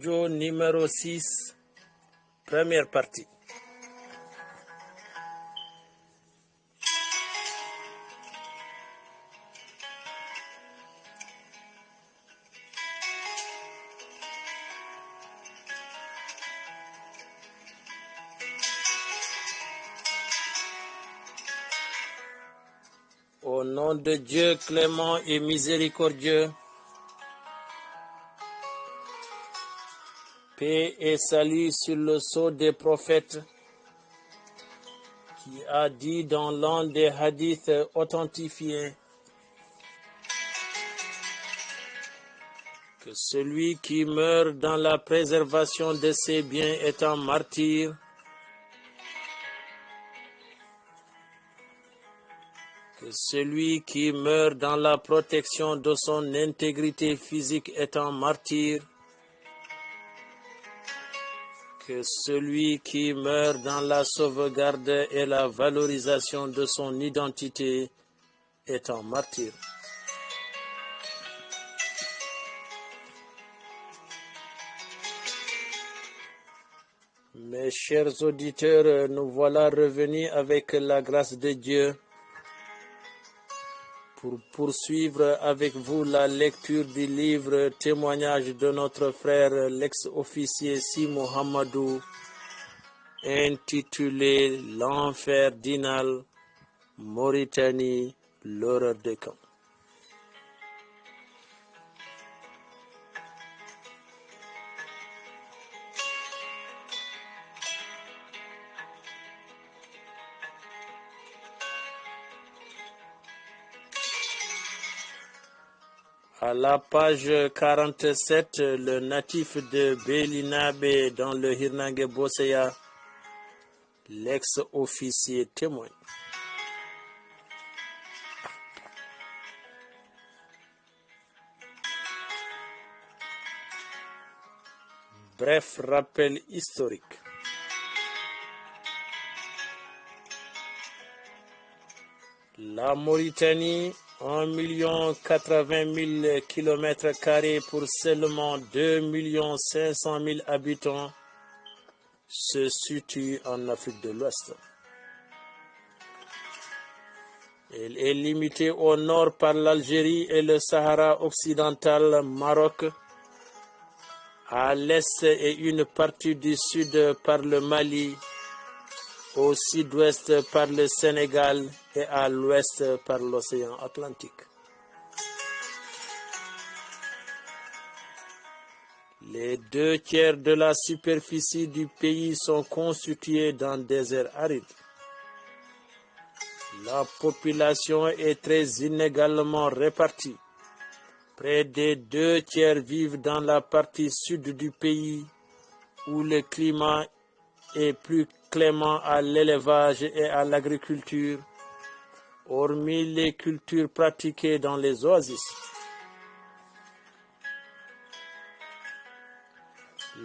Audio numéro 6, première partie. Au nom de Dieu clément et miséricordieux, paix et salut sur le sceau des prophètes qui a dit dans l'un des hadiths authentifiés que celui qui meurt dans la préservation de ses biens est un martyr, que celui qui meurt dans la protection de son intégrité physique est un martyr, que celui qui meurt dans la sauvegarde et la valorisation de son identité est un martyr. Mes chers auditeurs, nous voilà revenus avec la grâce de Dieu pour poursuivre avec vous la lecture du livre Témoignage de notre frère l'ex-officier Si Mohamedou, intitulé L'enfer d'Inal, Mauritanie, l'horreur des camps. À la page 47, le natif de Belinabe dans le Hirnange Boseya, l'ex-officier témoigne. Bref rappel historique. La Mauritanie, 1,080,000 km² pour seulement 2,500,000 habitants, se situe en Afrique de l'Ouest. Elle est limitée au nord par l'Algérie et le Sahara occidental, Maroc, à l'est et une partie du sud par le Mali, au sud-ouest par le Sénégal et à l'ouest par l'océan Atlantique. Les 2/3 de la superficie du pays sont constitués d'un désert aride. La population est très inégalement répartie. Près des 2/3 vivent dans la partie sud du pays où le climat est plus clément à l'élevage et à l'agriculture, hormis les cultures pratiquées dans les oasis.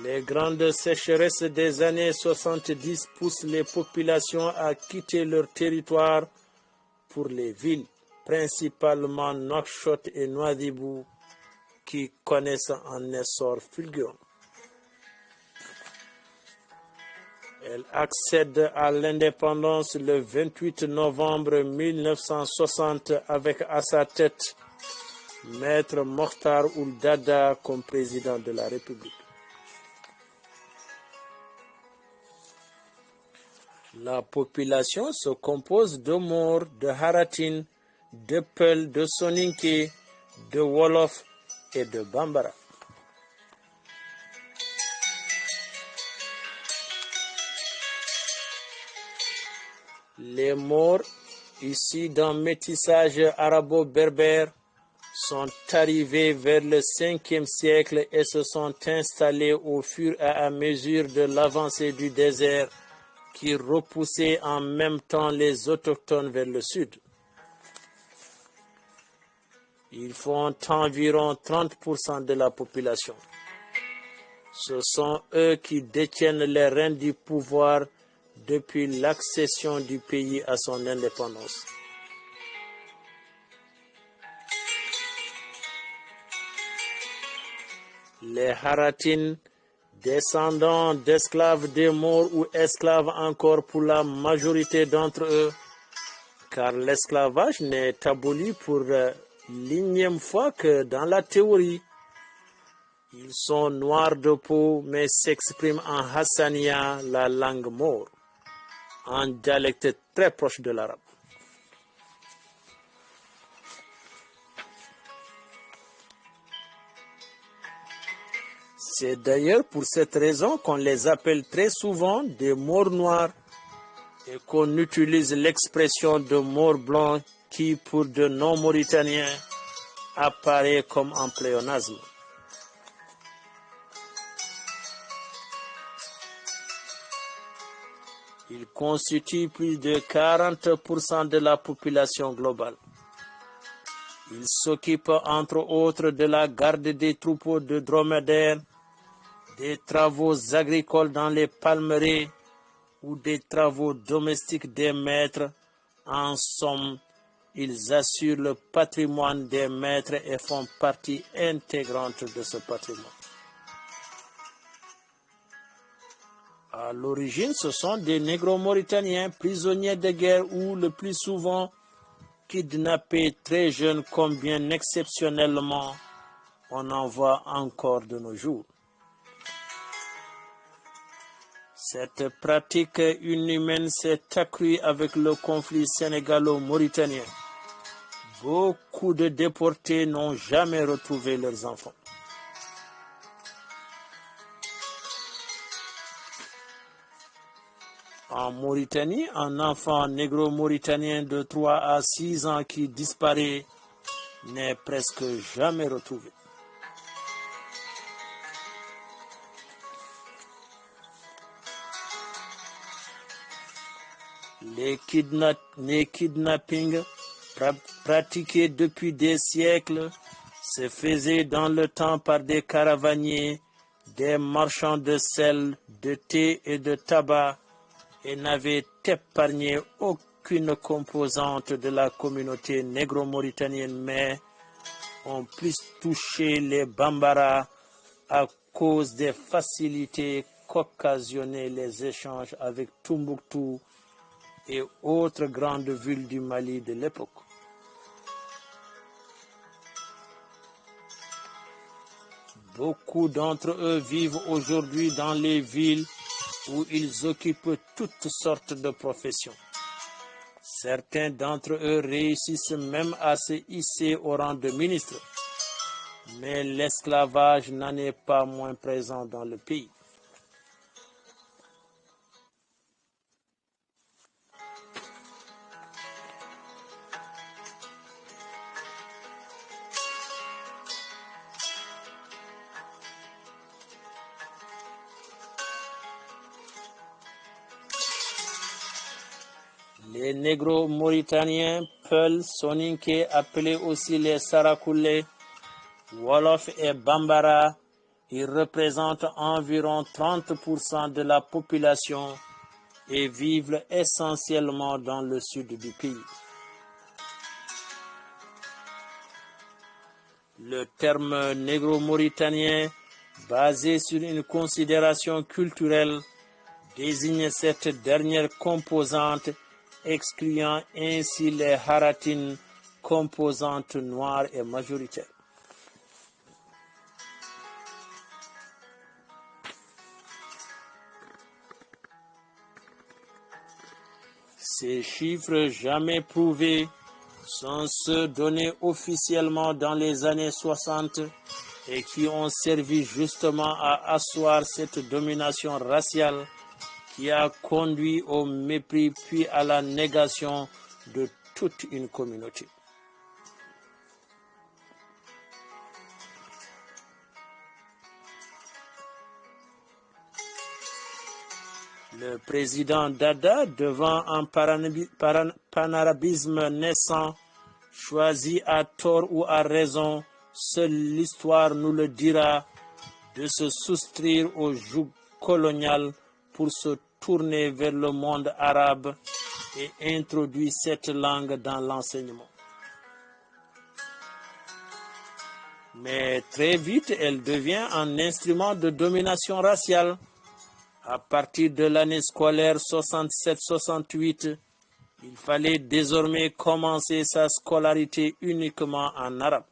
Les grandes sécheresses des années 70 poussent les populations à quitter leur territoire pour les villes, principalement Nouakchott et Nouadhibou, qui connaissent un essor fulgurant. Elle accède à l'indépendance le 28 novembre 1960 avec à sa tête Maître Mokhtar Ould Daddah comme président de la République. La population se compose de Maures, de Haratines, de Peuls, de Soninké, de Wolof et de Bambara. Les Maures, issus d'un métissage arabo-berbère, sont arrivés vers le 5e siècle et se sont installés au fur et à mesure de l'avancée du désert qui repoussait en même temps les autochtones vers le sud. Ils font environ 30% de la population. Ce sont eux qui détiennent les rênes du pouvoir depuis l'accession du pays à son indépendance. Les Haratines descendants d'esclaves des Maures ou esclaves encore pour la majorité d'entre eux, car l'esclavage n'est aboli pour l'énième fois que dans la théorie. Ils sont noirs de peau mais s'expriment en hassania, la langue maure, un dialecte très proche de l'arabe. C'est d'ailleurs pour cette raison qu'on les appelle très souvent des Maures noirs et qu'on utilise l'expression de Maure blanc qui, pour de non-Mauritaniens, apparaît comme un pléonasme. Ils constituent plus de 40% de la population globale. Ils s'occupent entre autres de la garde des troupeaux de dromadaires, des travaux agricoles dans les palmeraies ou des travaux domestiques des maîtres. En somme, ils assurent le patrimoine des maîtres et font partie intégrante de ce patrimoine. À l'origine, ce sont des négro-mauritaniens prisonniers de guerre ou le plus souvent kidnappés très jeunes, comme bien exceptionnellement on en voit encore de nos jours. Cette pratique inhumaine s'est accrue avec le conflit sénégalo-mauritanien. Beaucoup de déportés n'ont jamais retrouvé leurs enfants. En Mauritanie, un enfant négro-mauritanien de 3 à 6 ans qui disparaît n'est presque jamais retrouvé. Les kidnappings pratiqués depuis des siècles se faisaient dans le temps par des caravaniers, des marchands de sel, de thé et de tabac, et n'avait épargné aucune composante de la communauté négro-mauritanienne, mais ont plus touché les Bambara à cause des facilités qu'occasionnaient les échanges avec Tombouctou et autres grandes villes du Mali de l'époque. Beaucoup d'entre eux vivent aujourd'hui dans les villes où ils occupent toutes sortes de professions. Certains d'entre eux réussissent même à se hisser au rang de ministre. Mais l'esclavage n'en est pas moins présent dans le pays. Les négro-mauritaniens, Peuls, Soninké, appelés aussi les Sarakoulés, Wolof et Bambara, ils représentent environ 30% de la population et vivent essentiellement dans le sud du pays. Le terme négro-mauritanien, basé sur une considération culturelle, désigne cette dernière composante, excluant ainsi les haratines, composantes noires et majoritaires. Ces chiffres jamais prouvés sont ceux donnés officiellement dans les années 60 et qui ont servi justement à asseoir cette domination raciale qui a conduit au mépris puis à la négation de toute une communauté. Le président Dada, devant un panarabisme naissant, choisit à tort ou à raison, seule l'histoire nous le dira, de se soustraire au joug colonial pour se tourner vers le monde arabe et introduire cette langue dans l'enseignement. Mais très vite, elle devient un instrument de domination raciale. À partir de l'année scolaire 67-68, il fallait désormais commencer sa scolarité uniquement en arabe.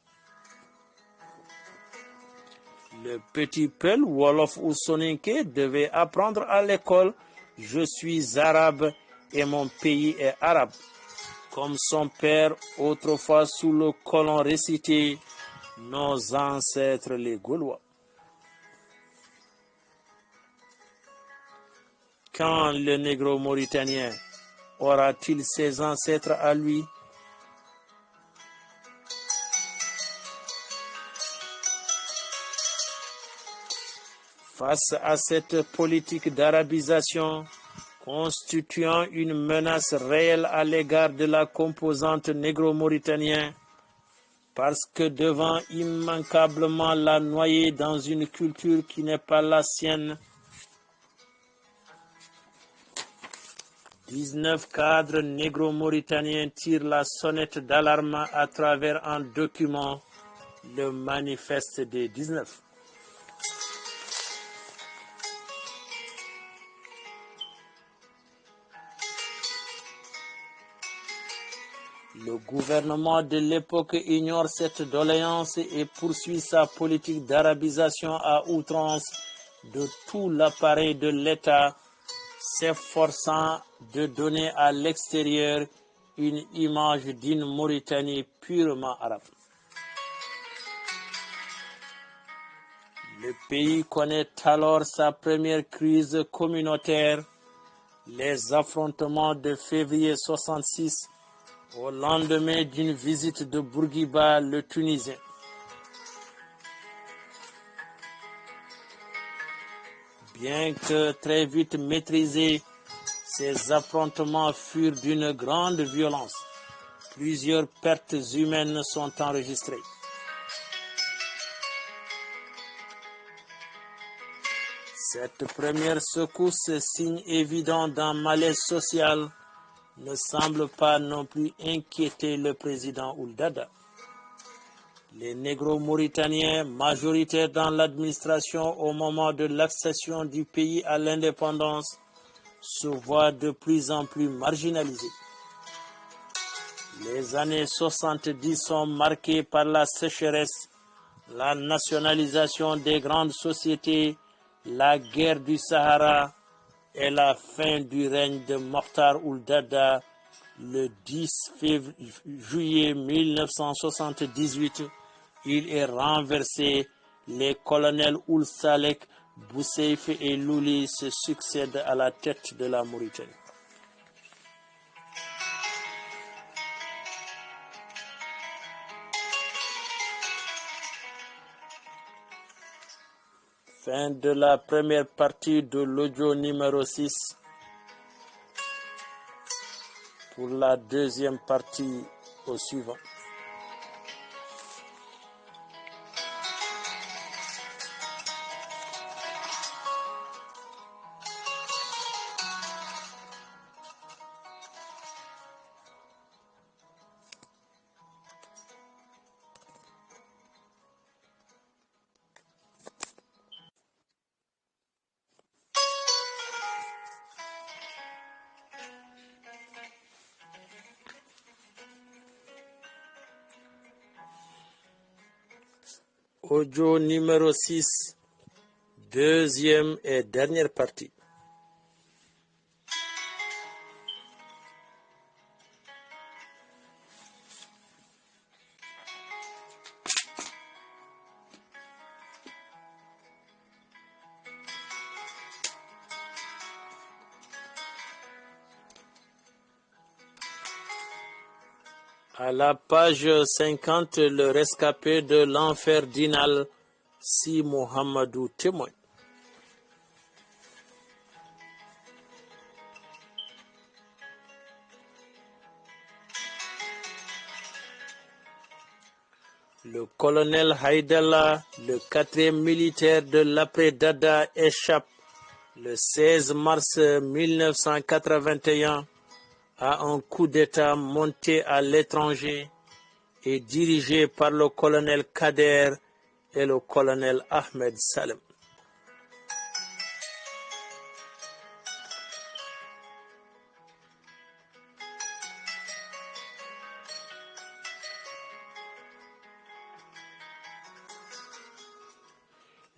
Le petit Peul, Wolof ou Soninké devait apprendre à l'école « Je suis arabe et mon pays est arabe », comme son père autrefois sous le colon récitait « Nos ancêtres les Gaulois ». Quand le négro-mauritanien aura-t-il ses ancêtres à lui? Face à cette politique d'arabisation constituant une menace réelle à l'égard de la composante négro-mauritanienne, parce que devant immanquablement la noyer dans une culture qui n'est pas la sienne, 19 cadres négro-mauritaniens tirent la sonnette d'alarme à travers un document, le manifeste des 19. Le gouvernement de l'époque ignore cette doléance et poursuit sa politique d'arabisation à outrance de tout l'appareil de l'État, s'efforçant de donner à l'extérieur une image d'une Mauritanie purement arabe. Le pays connaît alors sa première crise communautaire, les affrontements de février 66, au lendemain d'une visite de Bourguiba, le Tunisien. Bien que très vite maîtrisés, ces affrontements furent d'une grande violence. Plusieurs pertes humaines sont enregistrées. Cette première secousse, signe évident d'un malaise social, ne semble pas non plus inquiéter le président Ould Daddah. Les négro-mauritaniens, majoritaires dans l'administration au moment de l'accession du pays à l'indépendance, se voient de plus en plus marginalisés. Les années 70 sont marquées par la sécheresse, la nationalisation des grandes sociétés, la guerre du Sahara et la fin du règne de Mokhtar Ould Daddah le 10 juillet 1978. Il est renversé. Les colonels Ould Salek, Bousseif et Louli se succèdent à la tête de la Mauritanie. Fin de la première partie de l'audio numéro 6. Pour la deuxième partie au suivant. Audio numéro 6, deuxième et dernière partie. À la page 50, le rescapé de l'enfer d'Inal, Si Mohamedou témoigne. Le colonel Haïdallah, le 4e militaire de l'après-Dada, échappe le 16 mars 1981 à un coup d'État monté à l'étranger et dirigé par le colonel Kader est le colonel Ahmed Salem.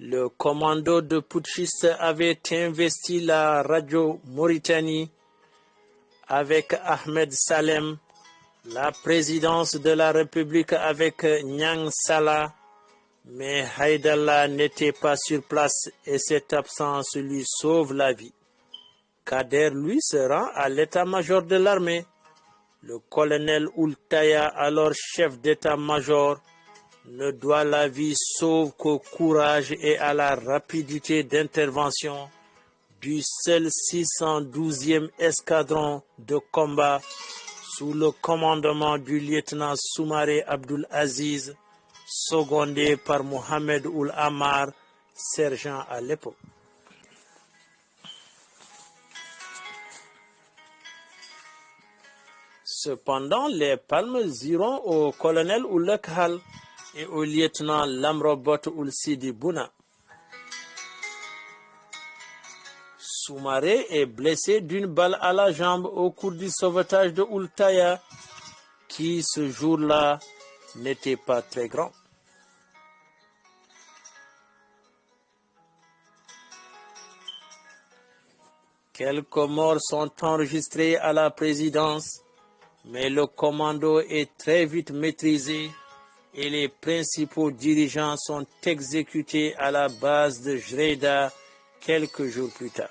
Le commando de putschistes avait investi la radio Mauritanie avec Ahmed Salem, la présidence de la République avec Niang Salah, mais Haïdallah n'était pas sur place et cette absence lui sauve la vie. Kader, lui, se rend à l'état-major de l'armée. Le colonel Oultaya, alors chef d'état-major, ne doit la vie sauve qu'au courage et à la rapidité d'intervention du seul 612e escadron de combat sous le commandement du lieutenant Soumaré Abdul Aziz, secondé par Mohamed Oul Ammar, sergent à l'époque. Cependant, les palmes iront au colonel Oulek Hal et au lieutenant Lamrobot Oul Sidi Bouna. Soumaré est blessé d'une balle à la jambe au cours du sauvetage de Oultaya, qui ce jour-là n'était pas très grand. Quelques morts sont enregistrés à la présidence, mais le commando est très vite maîtrisé et les principaux dirigeants sont exécutés à la base de Jreida quelques jours plus tard.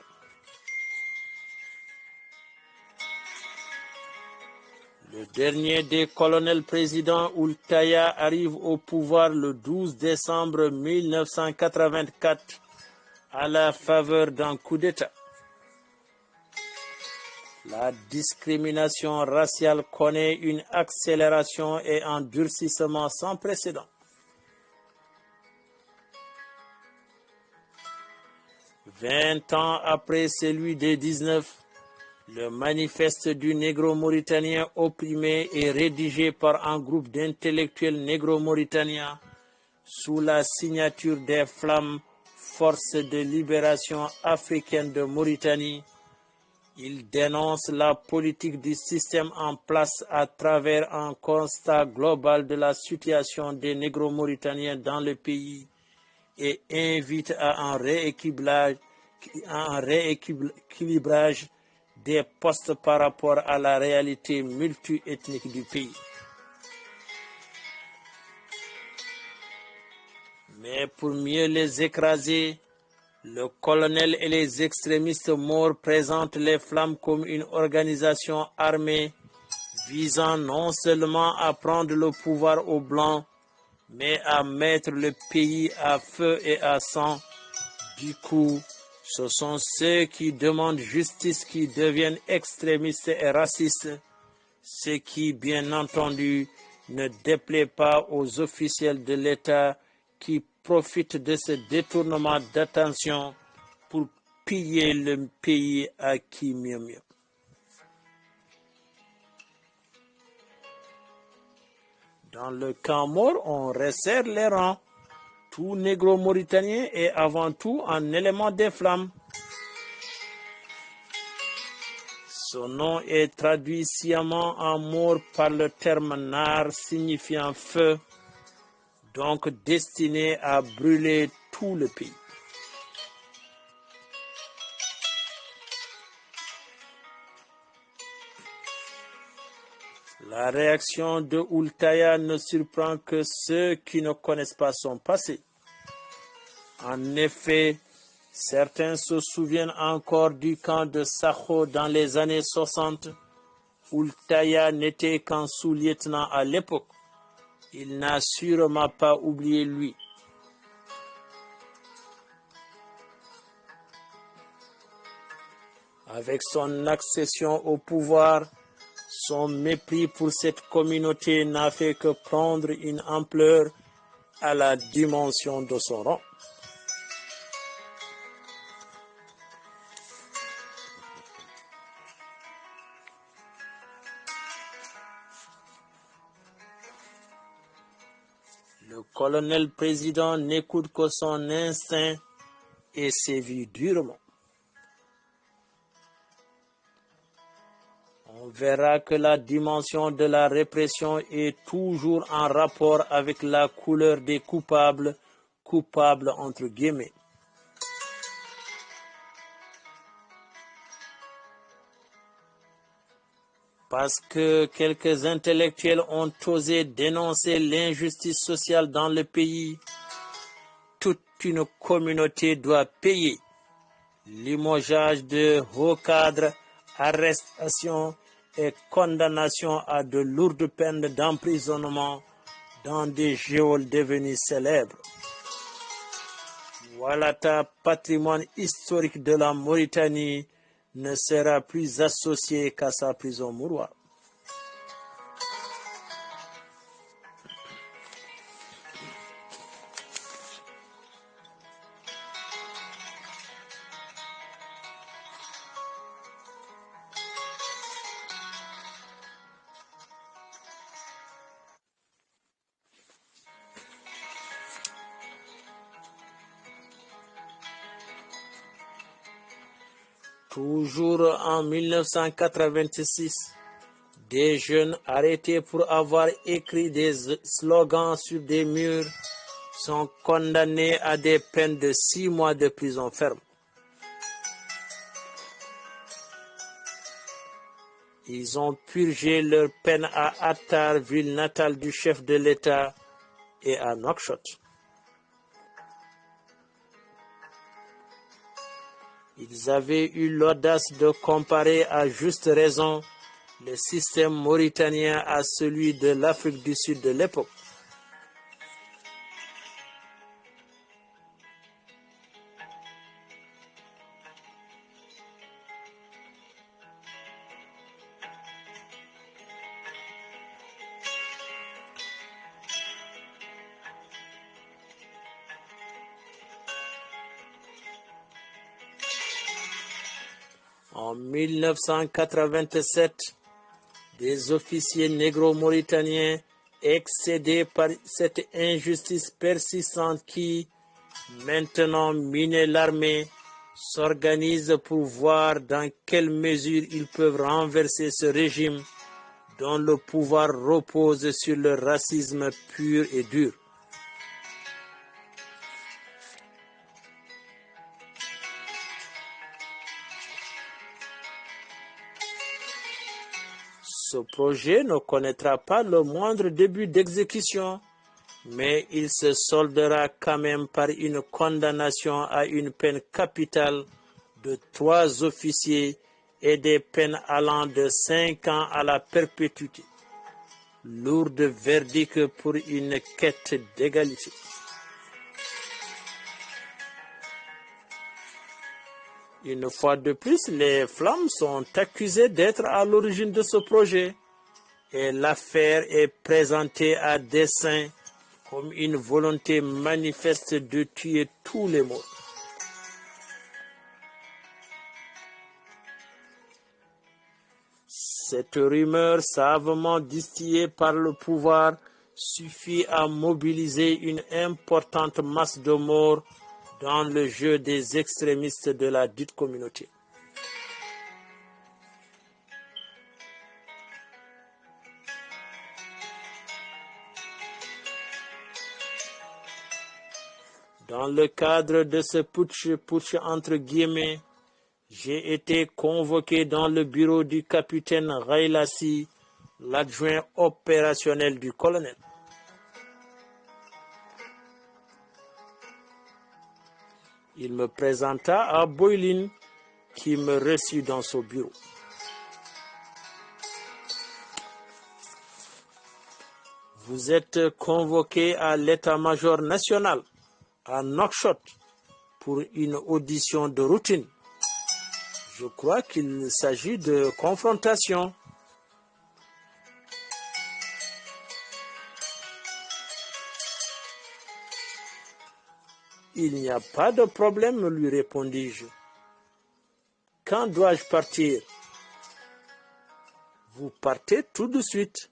Le dernier des colonels présidents Oultaya arrive au pouvoir le 12 décembre 1984 à la faveur d'un coup d'État. La discrimination raciale connaît une accélération et un durcissement sans précédent. Vingt ans après celui des 19, le manifeste du négro-mauritanien opprimé est rédigé par un groupe d'intellectuels négro-mauritaniens sous la signature des Flammes, Forces de libération africaine de Mauritanie. Il dénonce la politique du système en place à travers un constat global de la situation des négro-mauritaniens dans le pays et invite à un rééquilibrage des postes par rapport à la réalité multiethnique du pays. Mais pour mieux les écraser, le colonel et les extrémistes morts présentent les Flammes comme une organisation armée visant non seulement à prendre le pouvoir aux Blancs, mais à mettre le pays à feu et à sang. Du coup, ce sont ceux qui demandent justice qui deviennent extrémistes et racistes, ce qui, bien entendu, ne déplaît pas aux officiels de l'État qui profitent de ce détournement d'attention pour piller le pays à qui mieux mieux. Dans le camp mort, on resserre les rangs. Tout négro-mauritanien est avant tout un élément des Flammes. Son nom est traduit sciemment en mort par le terme nar signifiant feu, donc destiné à brûler tout le pays. La réaction de Oultaya ne surprend que ceux qui ne connaissent pas son passé. En effet, certains se souviennent encore du camp de Sakho dans les années 60. Oultaya n'était qu'un sous-lieutenant à l'époque. Il n'a sûrement pas oublié lui. Avec son accession au pouvoir, son mépris pour cette communauté n'a fait que prendre une ampleur à la dimension de son rang. Le colonel-président n'écoute que son instinct et sévit durement. On verra que la dimension de la répression est toujours en rapport avec la couleur des coupables, coupables entre guillemets. Parce que quelques intellectuels ont osé dénoncer l'injustice sociale dans le pays, toute une communauté doit payer. Limogeage de hauts cadres, arrestation et condamnation à de lourdes peines d'emprisonnement dans des geôles devenus célèbres. Walata, patrimoine historique de la Mauritanie, ne sera plus associé qu'à sa prison mouroir. Toujours en 1986, des jeunes arrêtés pour avoir écrit des slogans sur des murs sont condamnés à des peines de 6 mois de prison ferme. Ils ont purgé leur peine à Attar, ville natale du chef de l'État, et à Nouakchott. Ils avaient eu l'audace de comparer à juste raison le système mauritanien à celui de l'Afrique du Sud de l'époque. En 1987, des officiers négro-mauritaniens excédés par cette injustice persistante qui, maintenant minait l'armée, s'organisent pour voir dans quelle mesure ils peuvent renverser ce régime dont le pouvoir repose sur le racisme pur et dur. Ce projet ne connaîtra pas le moindre début d'exécution, mais il se soldera quand même par une condamnation à une peine capitale de 3 officiers et des peines allant de 5 ans à la perpétuité. Lourd verdict pour une quête d'égalité. Une fois de plus, les Flammes sont accusées d'être à l'origine de ce projet et l'affaire est présentée à dessein comme une volonté manifeste de tuer tous les morts. Cette rumeur savamment distillée par le pouvoir suffit à mobiliser une importante masse de morts dans le jeu des extrémistes de la dite communauté. Dans le cadre de ce putsch entre guillemets, j'ai été convoqué dans le bureau du capitaine Railassi, l'adjoint opérationnel du colonel. Il me présenta à Boylin, qui me reçut dans son bureau. Vous êtes convoqué à l'état-major national, à Nouakchott, pour une audition de routine. Je crois qu'il s'agit de confrontation. Il n'y a pas de problème, lui répondis-je. Quand dois-je partir? Vous partez tout de suite.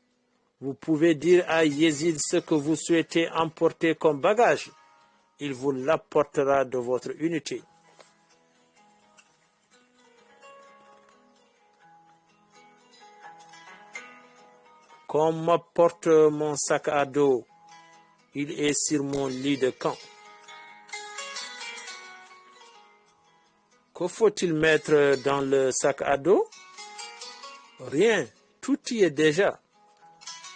Vous pouvez dire à Yezid ce que vous souhaitez emporter comme bagage. Il vous l'apportera de votre unité. Qu'on m'apporte mon sac à dos. Il est sur mon lit de camp. Que faut-il mettre dans le sac à dos? Rien, tout y est déjà.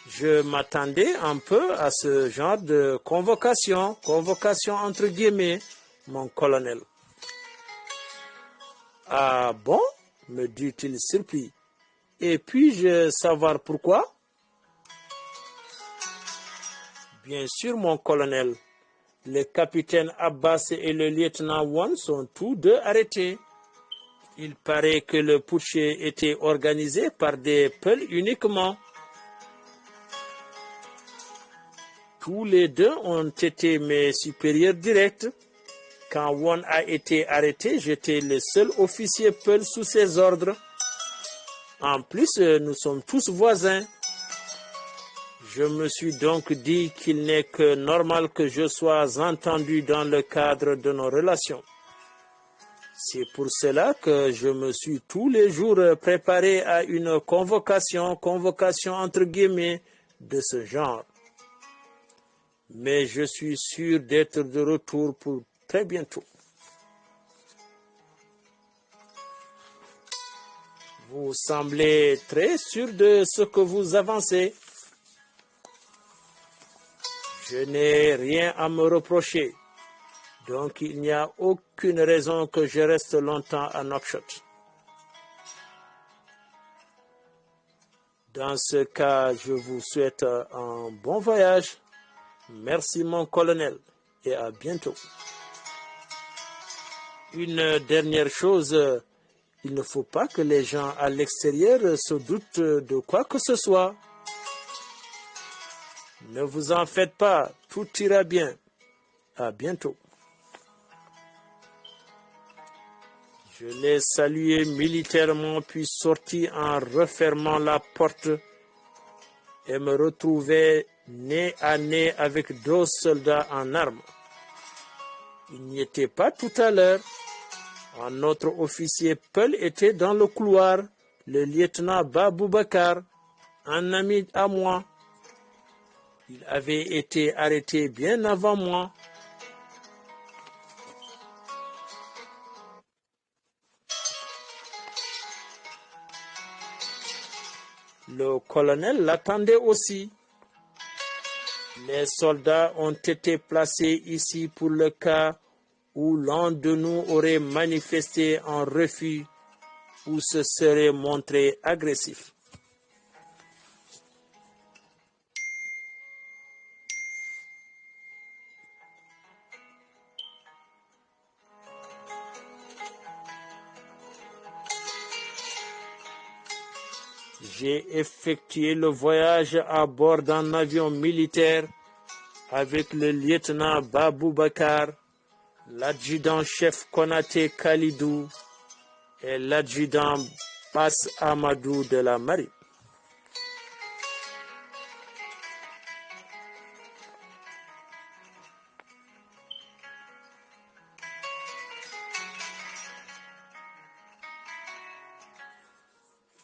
Je m'attendais un peu à ce genre de convocation entre guillemets, mon colonel. Ah bon? Me dit-il surpris. Et puis-je savoir pourquoi? Bien sûr, mon colonel. Le capitaine Abbas et le lieutenant Wan sont tous deux arrêtés. Il paraît que le putsch était organisé par des Peuls uniquement. Tous les deux ont été mes supérieurs directs. Quand Wan a été arrêté, j'étais le seul officier Peul sous ses ordres. En plus, nous sommes tous voisins. Je me suis donc dit qu'il n'est que normal que je sois entendu dans le cadre de nos relations. C'est pour cela que je me suis tous les jours préparé à une convocation entre guillemets, de ce genre. Mais je suis sûr d'être de retour pour très bientôt. Vous semblez très sûr de ce que vous avancez. Je n'ai rien à me reprocher. Donc il n'y a aucune raison que je reste longtemps à Nouakchott. Dans ce cas, je vous souhaite un bon voyage. Merci mon colonel et à bientôt. Une dernière chose, il ne faut pas que les gens à l'extérieur se doutent de quoi que ce soit. Ne vous en faites pas, tout ira bien. À bientôt. Je l'ai salué militairement puis sorti en refermant la porte et me retrouvai nez à nez avec 2 soldats en armes. Il n'y était pas tout à l'heure. Un autre officier Peul était dans le couloir, le lieutenant Babou Bakar, un ami à moi. Il avait été arrêté bien avant moi. Le colonel l'attendait aussi. Les soldats ont été placés ici pour le cas où l'un de nous aurait manifesté un refus ou se serait montré agressif. J'ai effectué le voyage à bord d'un avion militaire avec le lieutenant Babou Bakar, l'adjudant-chef Konaté Khalidou et l'adjudant Bass Amadou de la marine.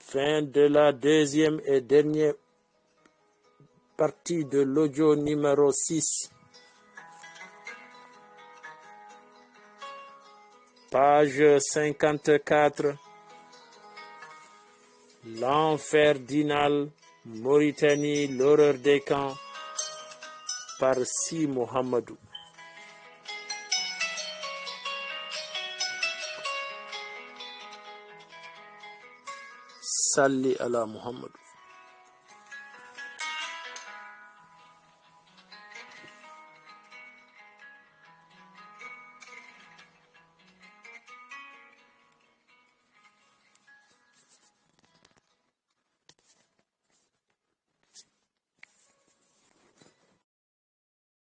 Fin de la deuxième et dernière partie de l'audio numéro 6. Page 54. L'enfer d'Inal, Mauritanie, l'horreur des camps, par Si Mohamedou. Salli ala Muhammad.